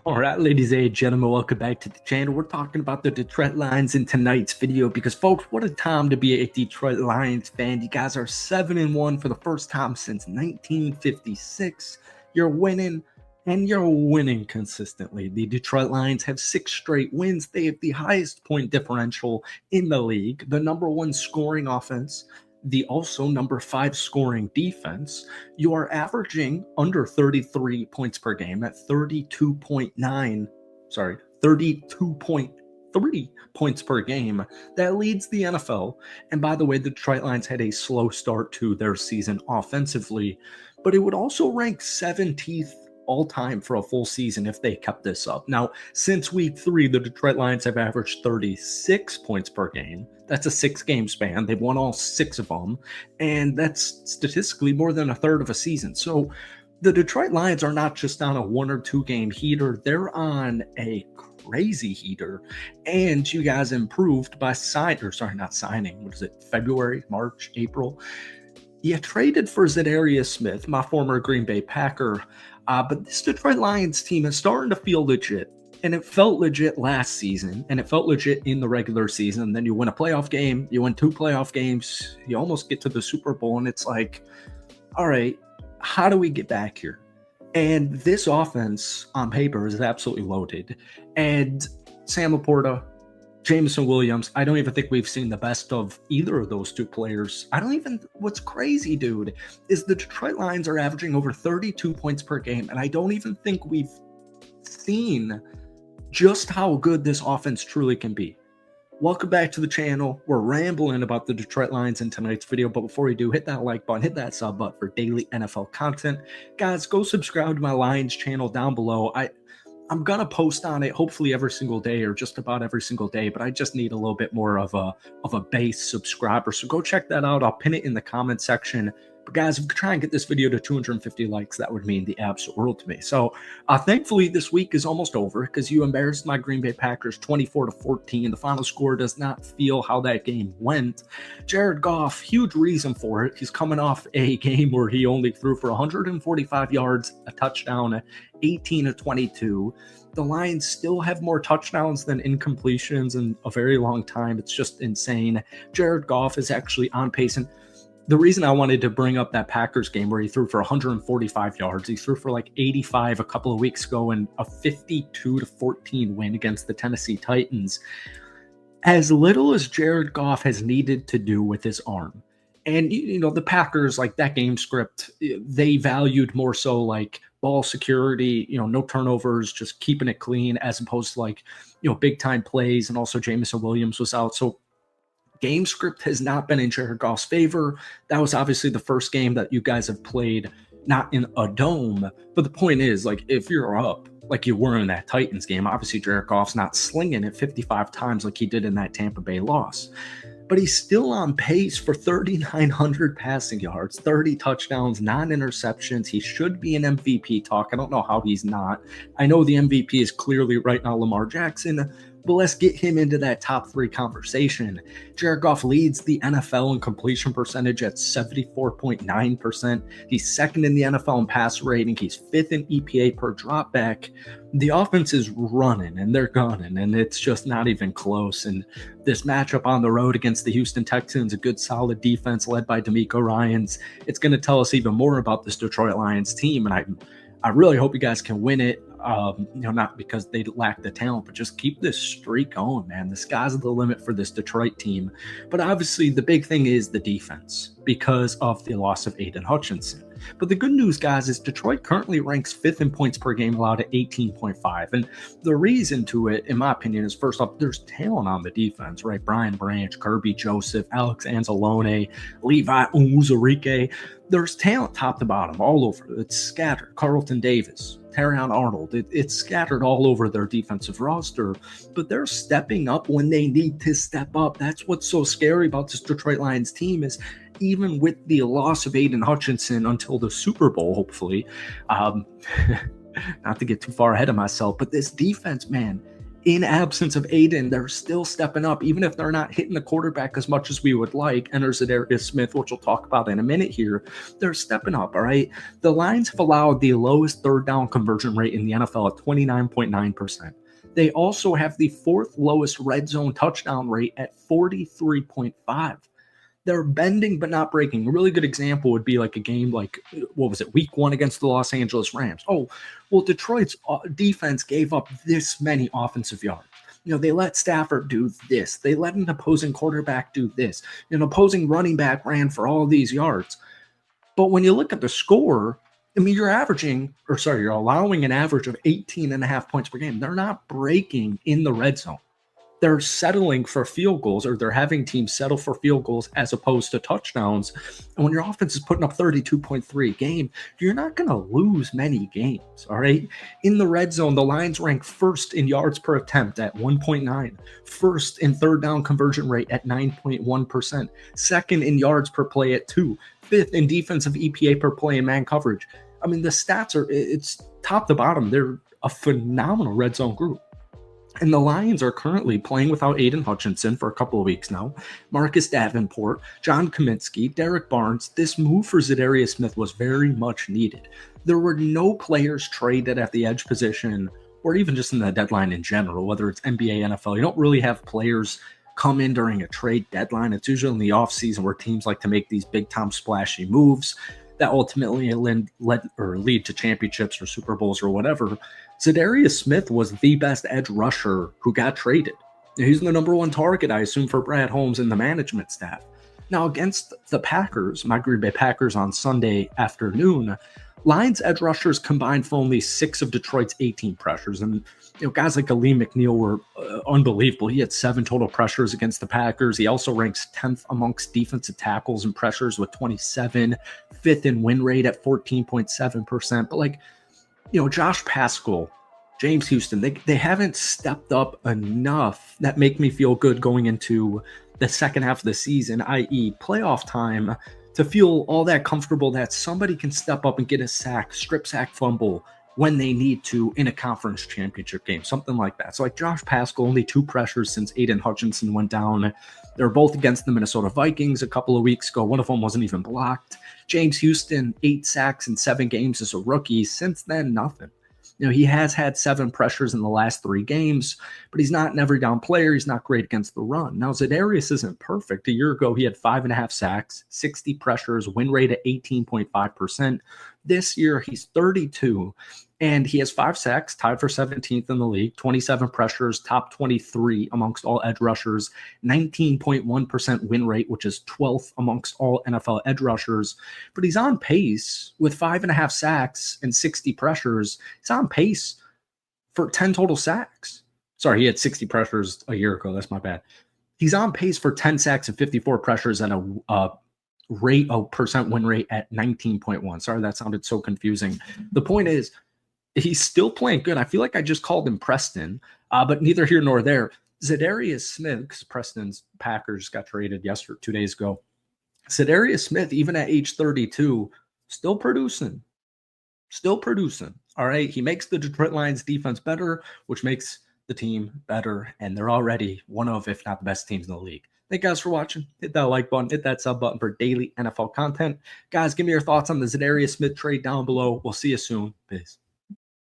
All right, ladies and gentlemen, welcome back to the channel. We're talking about the Detroit Lions in tonight's video because, folks, what a time to be a Detroit Lions fan. You guys are 7-1 for the first time since 1956. You're winning, and you're winning consistently. The Detroit Lions have 6 straight wins. They have the highest point differential in the league, the #1 scoring offense, the also #5 scoring defense. You are averaging under 33 points per game at 32.3 points per game. That leads the NFL. And by the way, the Detroit Lions had a slow start to their season offensively, but it would also rank 17th all time for a full season if they kept this up. Now, since week 3, the Detroit Lions have averaged 36 points per game. That's a 6-game span. They've won all 6 of them, and that's statistically more than a third of a season. So the Detroit Lions are not just on a 1 or 2 game heater, they're on a crazy heater. And you guys improved by February, March, April. You traded for Za'Darius Smith, my former Green Bay Packer, but this Detroit Lions team is starting to feel legit. And it felt legit last season, and it felt legit in the regular season. And then you win a playoff game, you win 2 playoff games, you almost get to the Super Bowl, and it's like, all right, how do we get back here? And this offense on paper is absolutely loaded. And Sam Laporta, Jameson Williams, I don't even think we've seen the best of either of those 2 players. What's crazy, dude, is the Detroit Lions are averaging over 32 points per game, and I don't even think we've seen just how good this offense truly can be. Welcome back to the channel. We're rambling about the Detroit Lions in tonight's video, but before you do, hit that like button, hit that sub button for daily NFL content. Guys, go subscribe to my Lions channel down below. I'm gonna post on it hopefully every single day or just about every single day, but I just need a little bit more of a base subscriber. So go check that out. I'll pin it in the comment section. But guys, if we try and get this video to 250 likes, that would mean the absolute world to me. So thankfully, this week is almost over because you embarrassed my Green Bay Packers 24-14. The final score does not feel how that game went. Jared Goff, huge reason for it. He's coming off a game where he only threw for 145 yards, a touchdown, 18-22. The Lions still have more touchdowns than incompletions in a very long time. It's just insane. Jared Goff is actually on pace. And the reason I wanted to bring up that Packers game where he threw for 145 yards, he threw for like 85 a couple of weeks ago in a 52-14 win against the Tennessee Titans. As little as Jared Goff has needed to do with his arm, and the Packers, like that game script, they valued more so like ball security, no turnovers, just keeping it clean, as opposed to like, big time plays. And also Jameson Williams was out. So game script has not been in Jared Goff's favor. That was obviously the first game that you guys have played not in a dome. But the point is, like, if you're up like you were in that Titans game, obviously Jared Goff's not slinging it 55 times like he did in that Tampa Bay loss. But he's still on pace for 3,900 passing yards, 30 touchdowns, 9 interceptions. He should be an MVP talk. I don't know how he's not. I know the MVP is clearly right now Lamar Jackson, but let's get him into that top 3 conversation. Jared Goff leads the NFL in completion percentage at 74.9%. He's second in the NFL in pass rating. He's 5th in EPA per dropback. The offense is running and they're gunning, and it's just not even close. And this matchup on the road against the Houston Texans, a good solid defense led by DeMeco Ryans, it's going to tell us even more about this Detroit Lions team. And I really hope you guys can win it. Not because they lack the talent, but just keep this streak going, man. The sky's the limit for this Detroit team. But obviously the big thing is the defense because of the loss of Aiden Hutchinson. But the good news, guys, is Detroit currently ranks 5th in points per game allowed at 18.5. And the reason to it, in my opinion, is first off, there's talent on the defense, right? Brian Branch, Kirby Joseph, Alex Anzalone, Levi Onwuzurike. There's talent top to bottom all over. It's scattered. Carlton Davis, Terrion Arnold. It's scattered all over their defensive roster, but they're stepping up when they need to step up. That's what's so scary about this Detroit Lions team is even with the loss of Aiden Hutchinson until the Super Bowl, hopefully, not to get too far ahead of myself, but this defense, man, in absence of Aiden, they're still stepping up, even if they're not hitting the quarterback as much as we would like. Enter Za'Darius Smith, which we'll talk about in a minute here. They're stepping up, all right? The Lions have allowed the lowest third down conversion rate in the NFL at 29.9%. They also have the fourth lowest red zone touchdown rate at 43.5. They're bending but not breaking. A really good example would be like a game like, what was it, week 1 against the Los Angeles Rams. Oh, well, Detroit's defense gave up this many offensive yards. They let Stafford do this. They let an opposing quarterback do this. An opposing running back ran for all these yards. But when you look at the score, I mean, you're allowing an average of 18.5 points per game. They're not breaking in the red zone. They're settling for field goals, or they're having teams settle for field goals as opposed to touchdowns. And when your offense is putting up 32.3 a game, you're not going to lose many games, all right? In the red zone, the Lions rank first in yards per attempt at 1.9, first in third down conversion rate at 9.1%, second in yards per play at 2, fifth in defensive EPA per play in man coverage. I mean, the stats it's top to bottom. They're a phenomenal red zone group. And the Lions are currently playing without Aiden Hutchinson for a couple of weeks now. Marcus Davenport, John Kaminsky, Derek Barnes. This move for Za'Darius Smith was very much needed. There were no players traded at the edge position, or even just in the deadline in general, whether it's NBA, NFL. You don't really have players come in during a trade deadline. It's usually in the offseason where teams like to make these big-time splashy moves that ultimately lead to championships or Super Bowls or whatever. Za'Darius Smith was the best edge rusher who got traded. He's the number one target, I assume, for Brad Holmes and the management staff. Now, against the Packers, my Green Bay Packers on Sunday afternoon, Lions edge rushers combined for only 6 of Detroit's 18 pressures. And guys like Ali McNeil were unbelievable. He had 7 total pressures against the Packers. He also ranks 10th amongst defensive tackles and pressures with 27, 5th in win rate at 14.7%. But Josh Paschal, James Houston, they haven't stepped up enough that make me feel good going into the second half of the season, i.e. playoff time, to feel all that comfortable that somebody can step up and get a sack, strip sack, fumble when they need to in a conference championship game, something like that. So like Josh Paschal, only 2 pressures since Aiden Hutchinson went down. They were both against the Minnesota Vikings a couple of weeks ago. One of them wasn't even blocked. James Houston, 8 sacks in 7 games as a rookie. Since then, nothing. He has had 7 pressures in the last 3 games, but he's not an every down player. He's not great against the run. Now, Za'Darius isn't perfect. A year ago, he had 5.5 sacks, 60 pressures, win rate at 18.5%. This year, he's 32, and he has 5 sacks, tied for 17th in the league, 27 pressures, top 23 amongst all edge rushers, 19.1% win rate, which is 12th amongst all NFL edge rushers. But he's on pace with 5.5 sacks and 60 pressures. He's on pace for 10 total sacks. Sorry, he had 60 pressures a year ago. That's my bad. He's on pace for 10 sacks and 54 pressures and a percent win rate at 19.1. Sorry, that sounded so confusing. The point is, he's still playing good. I feel like I just called him Preston, but neither here nor there. Za'Darius Smith, because Preston's Packers got traded 2 days ago. Za'Darius Smith, even at age 32, still producing. All right. He makes the Detroit Lions defense better, which makes the team better. And they're already one of, if not the best teams in the league. Thank you guys for watching. Hit that like button, hit that sub button for daily NFL content. Guys, give me your thoughts on the Za'Darius Smith trade down below. We'll see you soon. Peace.